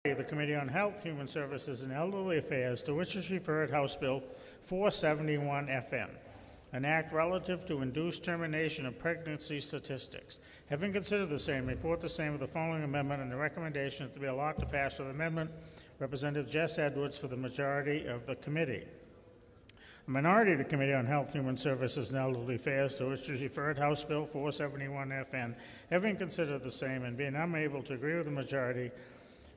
The Committee on Health, Human Services, and Elderly Affairs, to which is referred House Bill 471 FM, an act relative to induced termination of pregnancy statistics. Having considered the same, report the same with the following amendment, and the recommendation is to be allowed to pass with amendment. Representative Jess Edwards for the majority of the committee. The minority of the Committee on Health, Human Services, and Elderly Affairs, to which is referred House Bill 471 FN, having considered the same and being unable to agree with the majority,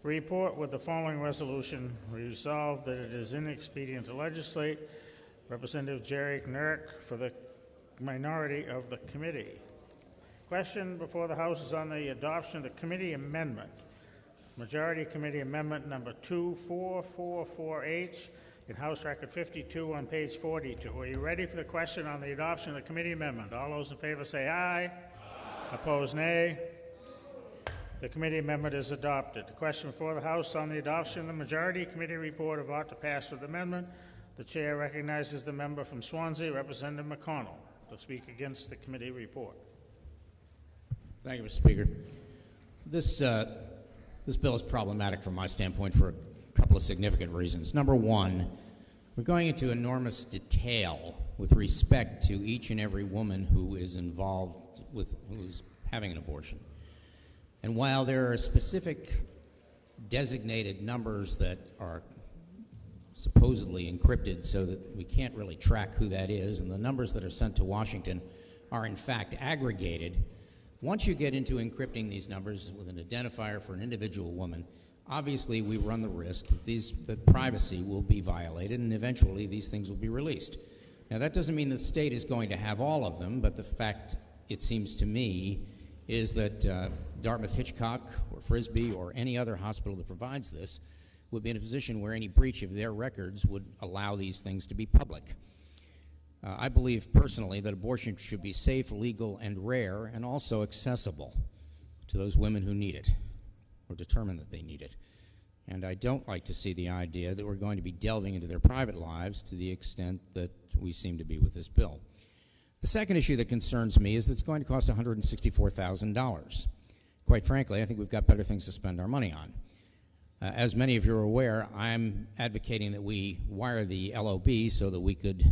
report with the following resolution: resolved that it is inexpedient to legislate. Representative Jerry Nurk for the minority of the committee. Question before the House is on the adoption of the committee amendment. Majority Committee Amendment number 2444H in House Record 52 on page 42. Are you ready for the question on the adoption of the committee amendment? All those in favor say aye. Aye. Opposed, nay. The committee amendment is adopted. The question before the House on the adoption of the majority committee report of ought to pass with amendment. The chair recognizes the member from Swansea, Representative McConnell, to speak against the committee report. Thank you, Mr. Speaker. This bill is problematic from my standpoint for a couple of significant reasons. Number one, we're going into enormous detail with respect to each and every woman who is involved with, who's having an abortion. And while there are specific designated numbers that are supposedly encrypted so that we can't really track who that is, and the numbers that are sent to Washington are in fact aggregated, once you get into encrypting these numbers with an identifier for an individual woman, obviously we run the risk that privacy will be violated and eventually these things will be released. Now that doesn't mean the state is going to have all of them, but the fact, it seems to me, is that Dartmouth Hitchcock or Frisbee or any other hospital that provides this would be in a position where any breach of their records would allow these things to be public. I believe personally that abortion should be safe, legal, and rare, and also accessible to those women who need it or determine that they need it. And I don't like to see the idea that we're going to be delving into their private lives to the extent that we seem to be with this bill. The second issue that concerns me is that it's going to cost $164,000. Quite frankly, I think we've got better things to spend our money on. As many of you are aware, I'm advocating that we wire the LOB so that we could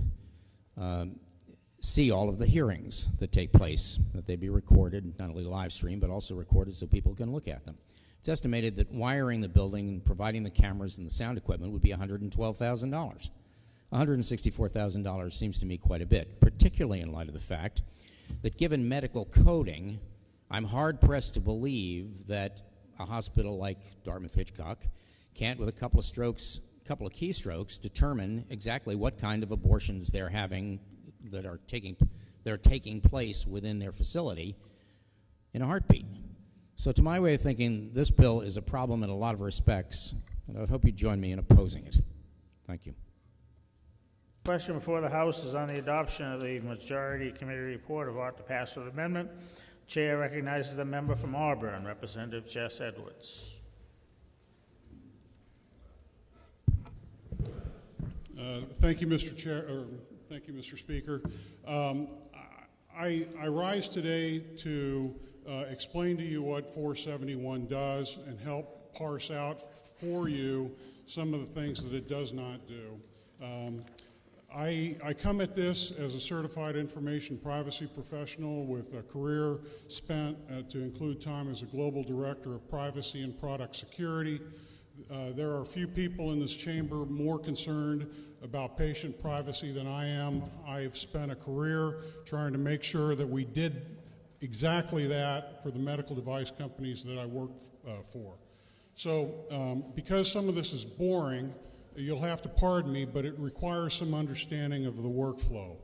see all of the hearings that take place, that they be recorded, not only live streamed, but also recorded so people can look at them. It's estimated that wiring the building and providing the cameras and the sound equipment would be $112,000. $164,000 seems to me quite a bit, particularly in light of the fact that given medical coding, I'm hard-pressed to believe that a hospital like Dartmouth Hitchcock can't, with a couple of keystrokes, determine exactly what kind of abortions they're having that are taking place within their facility in a heartbeat. So to my way of thinking, this bill is a problem in a lot of respects, and I would hope you join me in opposing it. Thank you. The question before the House is on the adoption of the majority committee report of ought to pass with amendment. Chair recognizes the member from Auburn, Representative Jess Edwards. Thank you, Mr. Chair. Thank you, Mr. Speaker. I rise today to explain to you what 471 does and help parse out for you some of the things that it does not do. I come at this as a certified information privacy professional with a career spent to include time as a global director of privacy and product security. There are a few people in this chamber more concerned about patient privacy than I am. I've spent a career trying to make sure that we did exactly that for the medical device companies that I worked for. So because some of this is boring, you'll have to pardon me, but it requires some understanding of the workflow.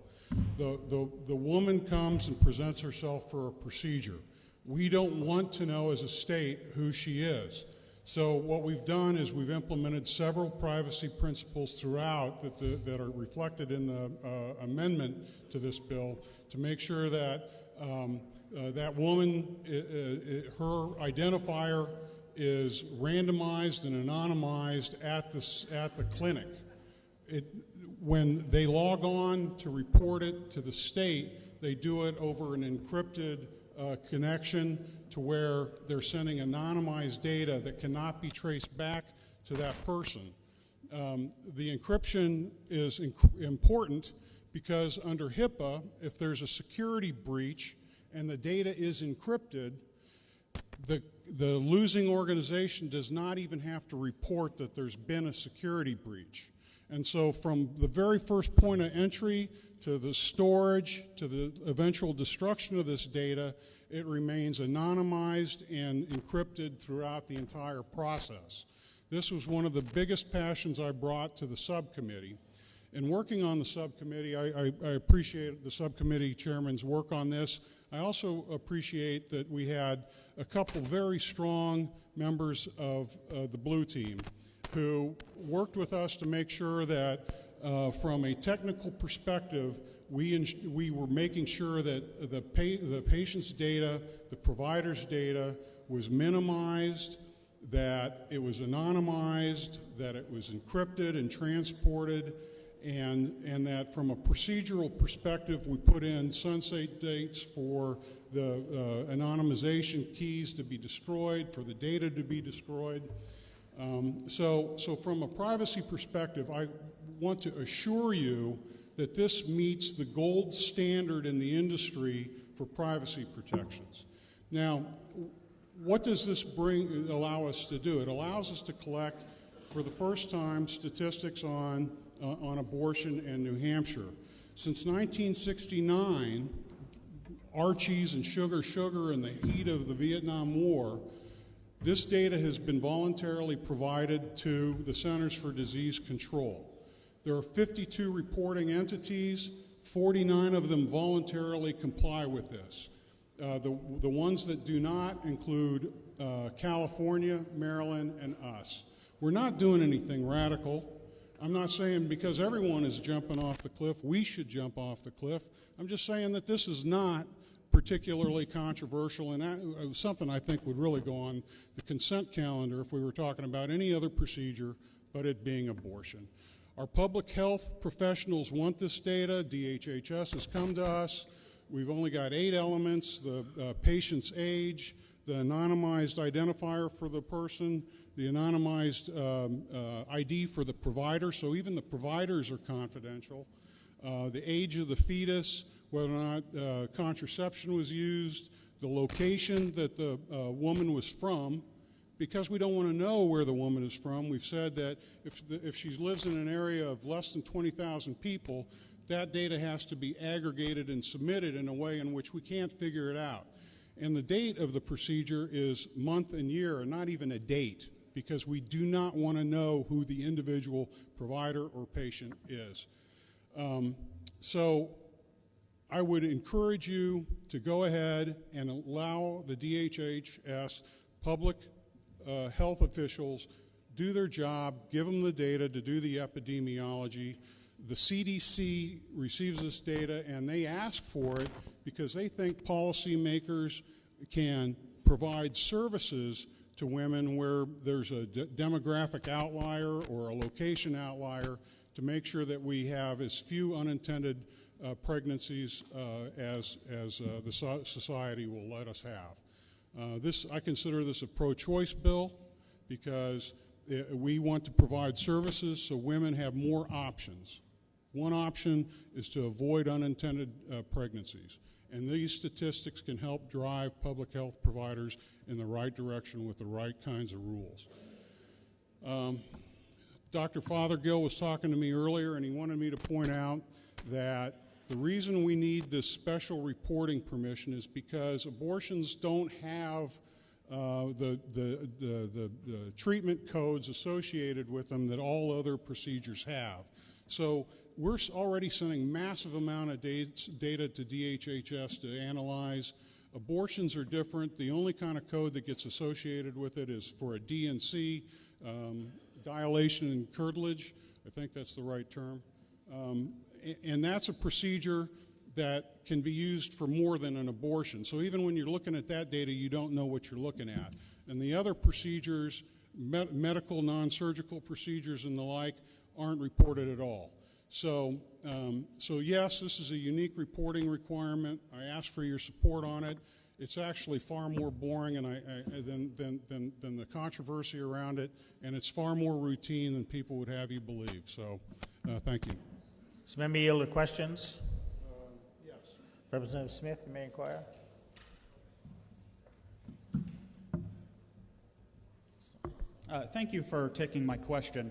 The woman comes and presents herself for a procedure. We don't want to know as a state who she is. So what we've done is we've implemented several privacy principles throughout that are reflected in the amendment to this bill to make sure that that woman, her identifier is randomized and anonymized at the clinic. When they log on to report it to the state, they do it over an encrypted connection to where they're sending anonymized data that cannot be traced back to that person. The encryption is important because under HIPAA, if there's a security breach and the data is encrypted, the losing organization does not even have to report that there's been a security breach. And so from the very first point of entry to the storage to the eventual destruction of this data, it remains anonymized and encrypted throughout the entire process. This was one of the biggest passions I brought to the subcommittee. In working on the subcommittee, I appreciate the subcommittee chairman's work on this. I also appreciate that we had a couple very strong members of the Blue Team who worked with us to make sure that from a technical perspective, we were making sure that the patient's data, the provider's data was minimized, that it was anonymized, that it was encrypted and transported, and that from a procedural perspective, we put in sunset dates for the anonymization keys to be destroyed, for the data to be destroyed. So from a privacy perspective, I want to assure you that this meets the gold standard in the industry for privacy protections. Now, what does this allow us to do? It allows us to collect, for the first time, statistics on abortion in New Hampshire. Since 1969, Archies and Sugar in the heat of the Vietnam War, this data has been voluntarily provided to the Centers for Disease Control. There are 52 reporting entities, 49 of them voluntarily comply with this. The ones that do not include California, Maryland, and us. We're not doing anything radical. I'm not saying because everyone is jumping off the cliff, we should jump off the cliff. I'm just saying that this is not particularly controversial and something I think would really go on the consent calendar if we were talking about any other procedure but it being abortion. Our public health professionals want this data. DHHS has come to us. We've only got 8 elements: the patient's age, the anonymized identifier for the person, the anonymized ID for the provider, so even the providers are confidential, the age of the fetus, whether or not contraception was used, the location that the woman was from. Because we don't want to know where the woman is from, we've said that if she lives in an area of less than 20,000 people, that data has to be aggregated and submitted in a way in which we can't figure it out. And the date of the procedure is month and year, and not even a date, because we do not want to know who the individual provider or patient is. So I would encourage you to go ahead and allow the DHHS public health officials do their job, give them the data to do the epidemiology. The CDC receives this data and they ask for it because they think policymakers can provide services to women where there's a demographic outlier or a location outlier to make sure that we have as few unintended pregnancies as the society will let us have. I consider this a pro-choice bill because we want to provide services so women have more options. One option is to avoid unintended pregnancies. And these statistics can help drive public health providers in the right direction with the right kinds of rules. Dr. Fothergill was talking to me earlier, and he wanted me to point out that the reason we need this special reporting permission is because abortions don't have the treatment codes associated with them that all other procedures have. So we're already sending massive amount of data to DHHS to analyze. Abortions are different. The only kind of code that gets associated with it is for a D&C, dilation and curtilage. I think that's the right term. And that's a procedure that can be used for more than an abortion. So even when you're looking at that data, you don't know what you're looking at. And the other procedures, medical, non-surgical procedures and the like, aren't reported at all. So yes, this is a unique reporting requirement. I ask for your support on it. It's actually far more boring than the controversy around it, and it's far more routine than people would have you believe. So, thank you. Does the member yield to questions? Yes. Representative Smith, you may inquire. Thank you for taking my question.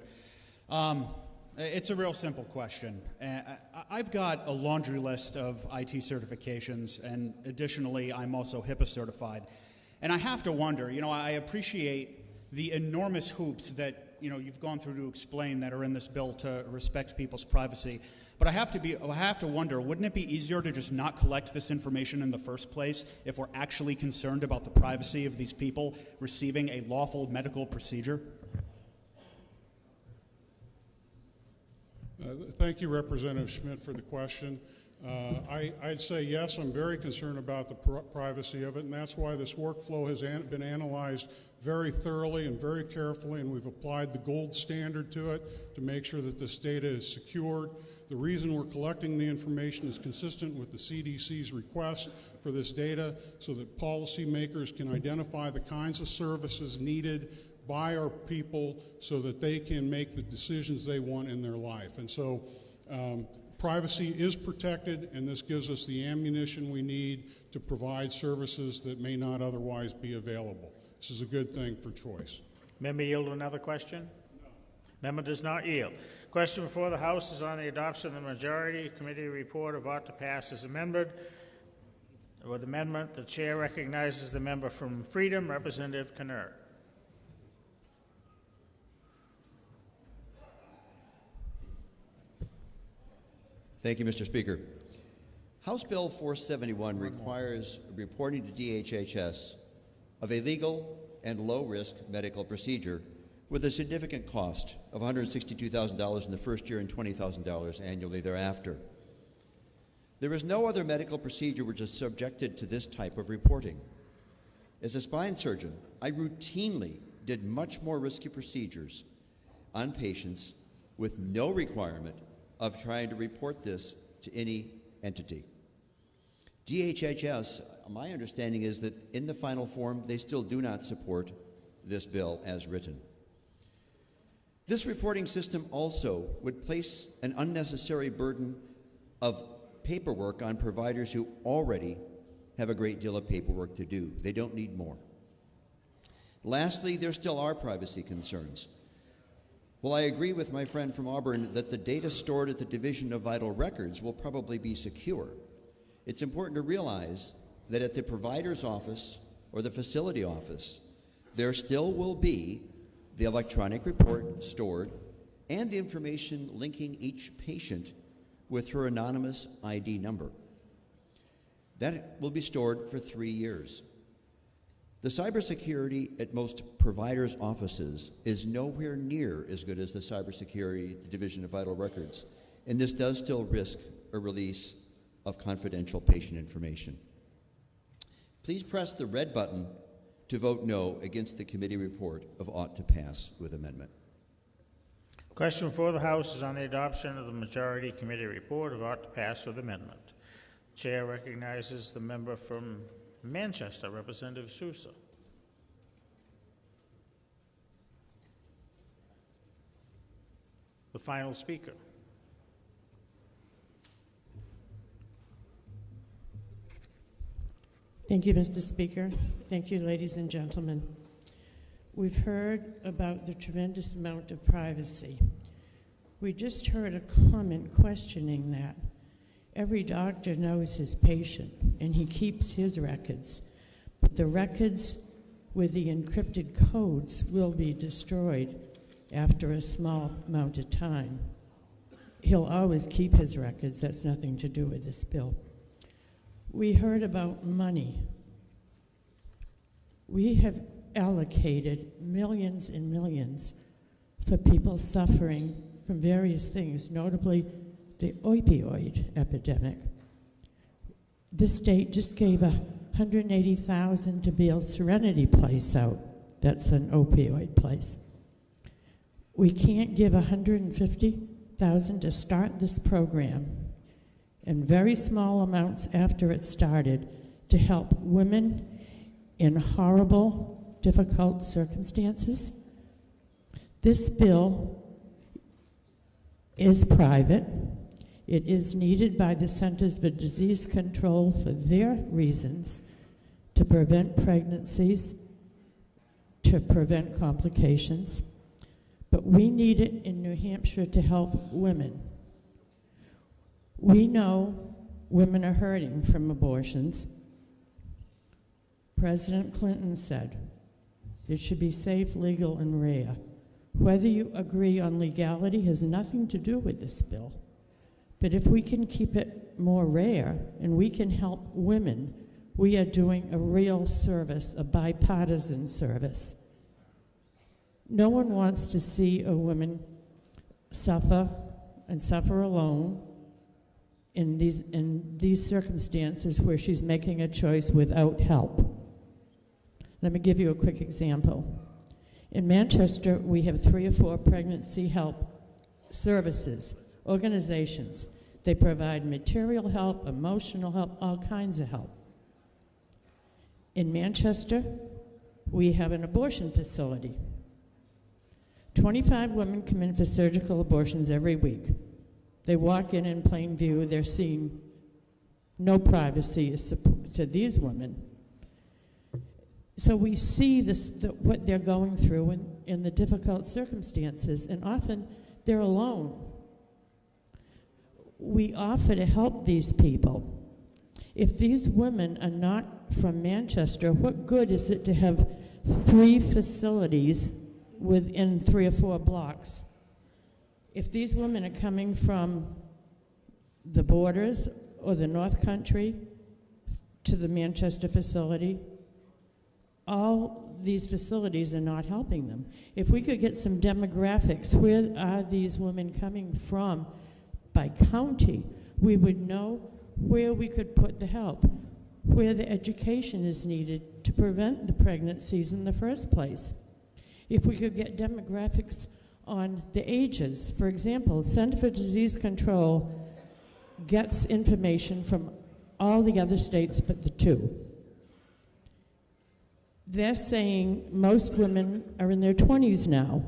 It's a real simple question. I've got a laundry list of IT certifications, and additionally, I'm also HIPAA certified. And I have to wonder, I appreciate the enormous hoops that, you've gone through to explain that are in this bill to respect people's privacy. But I have to wonder, wouldn't it be easier to just not collect this information in the first place if we're actually concerned about the privacy of these people receiving a lawful medical procedure? Thank you, Representative Schmidt, for the question. I'd say yes, I'm very concerned about the privacy of it, and that's why this workflow has been analyzed very thoroughly and very carefully, and we've applied the gold standard to it to make sure that this data is secured. The reason we're collecting the information is consistent with the CDC's request for this data so that policymakers can identify the kinds of services needed by our people so that they can make the decisions they want in their life. And so privacy is protected, and this gives us the ammunition we need to provide services that may not otherwise be available. This is a good thing for choice. Member yield to another question? No. Member does not yield. Question before the House is on the adoption of the majority committee report of ought to pass as amended. With amendment, the chair recognizes the member from Freedom, Representative Knurr. Thank you, Mr. Speaker. House Bill 471 requires reporting to DHHS of a legal and low-risk medical procedure with a significant cost of $162,000 in the first year and $20,000 annually thereafter. There is no other medical procedure which is subjected to this type of reporting. As a spine surgeon, I routinely did much more risky procedures on patients with no requirement of trying to report this to any entity. DHHS, my understanding is that in the final form, they still do not support this bill as written. This reporting system also would place an unnecessary burden of paperwork on providers who already have a great deal of paperwork to do. They don't need more. Lastly, there still are privacy concerns. While I agree with my friend from Auburn that the data stored at the Division of Vital Records will probably be secure, it's important to realize that at the provider's office or the facility office, there still will be the electronic report stored and the information linking each patient with her anonymous ID number. That will be stored for 3 years. The cybersecurity at most providers' offices is nowhere near as good as the cybersecurity at the Division of Vital Records, and this does still risk a release of confidential patient information. Please press the red button to vote no against the committee report of ought to pass with amendment. Question before the House is on the adoption of the majority committee report of ought to pass with amendment. Chair recognizes the member from Manchester, Representative Sousa. The final speaker. Thank you, Mr. Speaker. Thank you, ladies and gentlemen. We've heard about the tremendous amount of privacy. We just heard a comment questioning that. Every doctor knows his patient, and he keeps his records. But the records with the encrypted codes will be destroyed after a small amount of time. He'll always keep his records. That's nothing to do with this bill. We heard about money. We have allocated millions and millions for people suffering from various things, notably the opioid epidemic. The state just gave $180,000 to bail Serenity Place out. That's an opioid place. We can't give $150,000 to start this program, and very small amounts after it started to help women in horrible, difficult circumstances. This bill is private. It is needed by the Centers for Disease Control for their reasons, to prevent pregnancies, to prevent complications. But we need it in New Hampshire to help women. We know women are hurting from abortions. President Clinton said it should be safe, legal, and rare. Whether you agree on legality has nothing to do with this bill. But if we can keep it more rare and we can help women, we are doing a real service, a bipartisan service. No one wants to see a woman suffer and suffer alone in these circumstances where she's making a choice without help. Let me give you a quick example. In Manchester, we have 3 or 4 pregnancy help services, organizations. They provide material help, emotional help, all kinds of help. In Manchester, we have an abortion facility. 25 women come in for surgical abortions every week. They walk in plain view. They're seeing no privacy to these women. So we see what they're going through in the difficult circumstances, and often they're alone. We offer to help these people. If these women are not from Manchester, what good is it to have 3 facilities within 3 or 4 blocks? If these women are coming from the borders or the North Country to the Manchester facility, all these facilities are not helping them. If we could get some demographics, where are these women coming from by county, we would know where we could put the help, where the education is needed to prevent the pregnancies in the first place. If we could get demographics on the ages. For example, Center for Disease Control gets information from all the other states but the 2. They're saying most women are in their 20s now.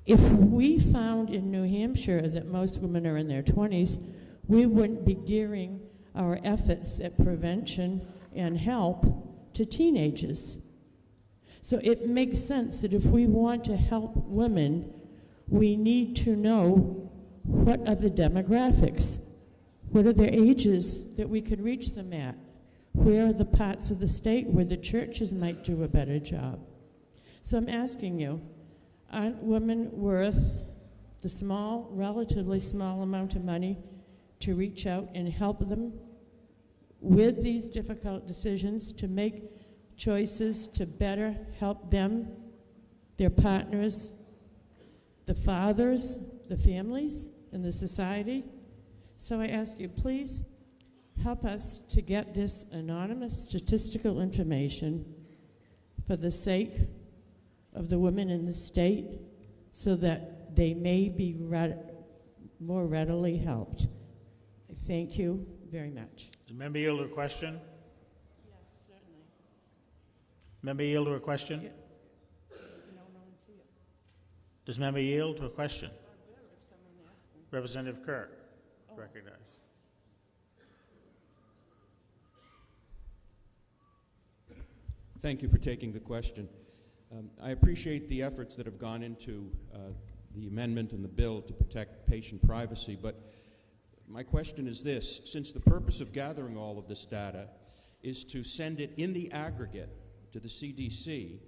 If we found in New Hampshire that most women are in their 20s, we wouldn't be gearing our efforts at prevention and help to teenagers. So it makes sense that if we want to help women, we need to know what are the demographics, what are their ages that we could reach them at, where are the parts of the state where the churches might do a better job. So I'm asking you, aren't women worth the relatively small amount of money to reach out and help them with these difficult decisions, to make choices to better help them, their partners, the fathers, the families, and the society? So I ask you, please help us to get this anonymous statistical information for the sake of the women in the state, so that they may be more readily helped. Thank you very much. Does member yield to a question? Yes, certainly. Member yield to a question? Does member yield to a question? Representative Kirk, recognized. Thank you for taking the question. I appreciate the efforts that have gone into the amendment and the bill to protect patient privacy, but my question is this: since the purpose of gathering all of this data is to send it in the aggregate to the CDC,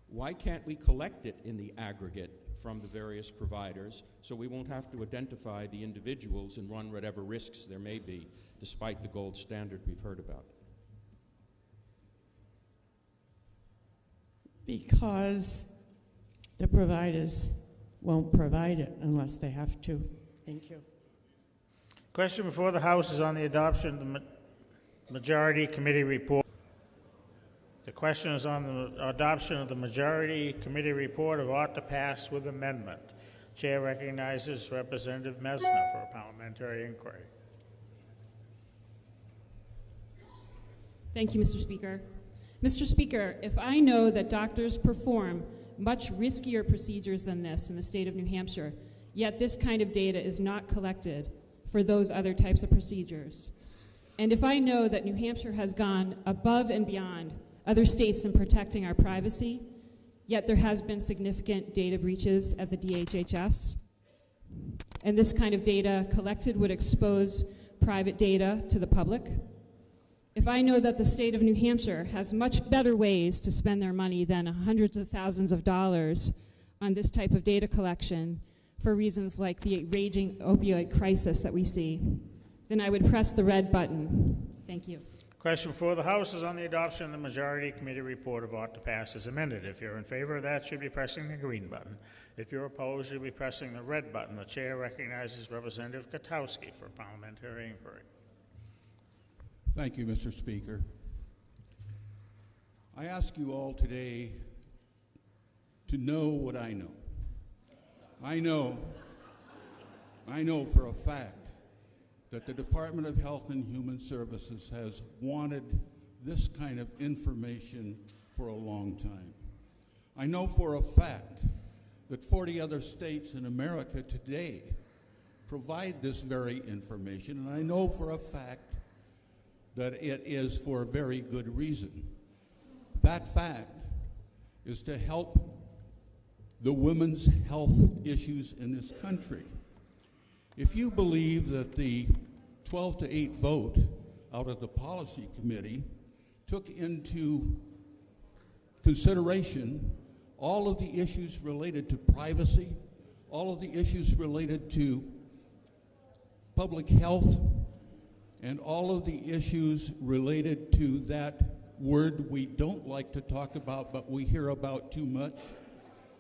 why can't we collect it in the aggregate from the various providers so we won't have to identify the individuals and run whatever risks there may be, despite the gold standard we've heard about? Because the providers won't provide it unless they have to. Thank you. Question before the House is on the adoption of the Majority Committee report. The question is on the adoption of the Majority Committee report of ought to pass with amendment. Chair recognizes Representative Messner for a parliamentary inquiry. Thank you, Mr. Speaker. Mr. Speaker, if I know that doctors perform much riskier procedures than this in the state of New Hampshire, yet this kind of data is not collected for those other types of procedures, and if I know that New Hampshire has gone above and beyond other states in protecting our privacy, yet there has been significant data breaches at the DHHS, and this kind of data collected would expose private data to the public, if I know that the state of New Hampshire has much better ways to spend their money than hundreds of thousands of dollars on this type of data collection for reasons like the raging opioid crisis that we see, then I would press the red button. Thank you. Question before the House is on the adoption of the majority committee report of ought to pass as amended. If you're in favor of that, you should be pressing the green button. If you're opposed, you'll be pressing the red button. The chair recognizes Representative Katowski for parliamentary inquiry. Thank you, Mr. Speaker. I ask you all today to know what I know. I know for a fact that the Department of Health and Human Services has wanted this kind of information for a long time. I know for a fact that 40 other states in America today provide this very information, and I know for a fact that it is for a very good reason. That fact is to help the women's health issues in this country. If you believe that the 12 to 8 vote out of the policy committee took into consideration all of the issues related to privacy, all of the issues related to public health, and all of the issues related to that word we don't like to talk about but we hear about too much,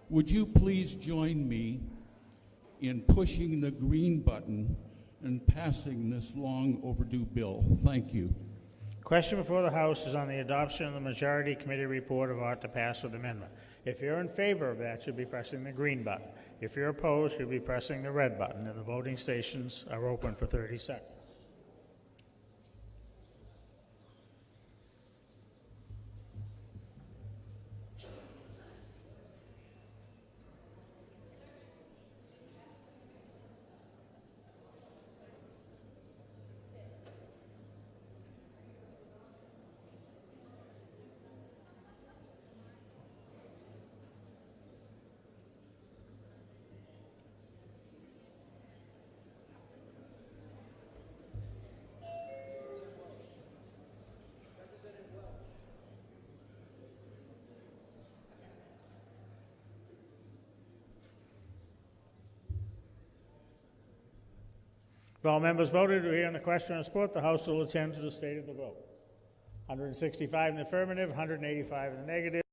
would you please join me in pushing the green button and passing this long overdue bill? Thank you. Question before the House is on the adoption of the majority committee report of ought to pass with amendment. If you're in favor of that, you'll be pressing the green button. If you're opposed, you'll be pressing the red button, and the voting stations are open for 30 seconds. If all members voted to hear on the question on support, the House will attend to the state of the vote. 165 in the affirmative, 185 in the negative.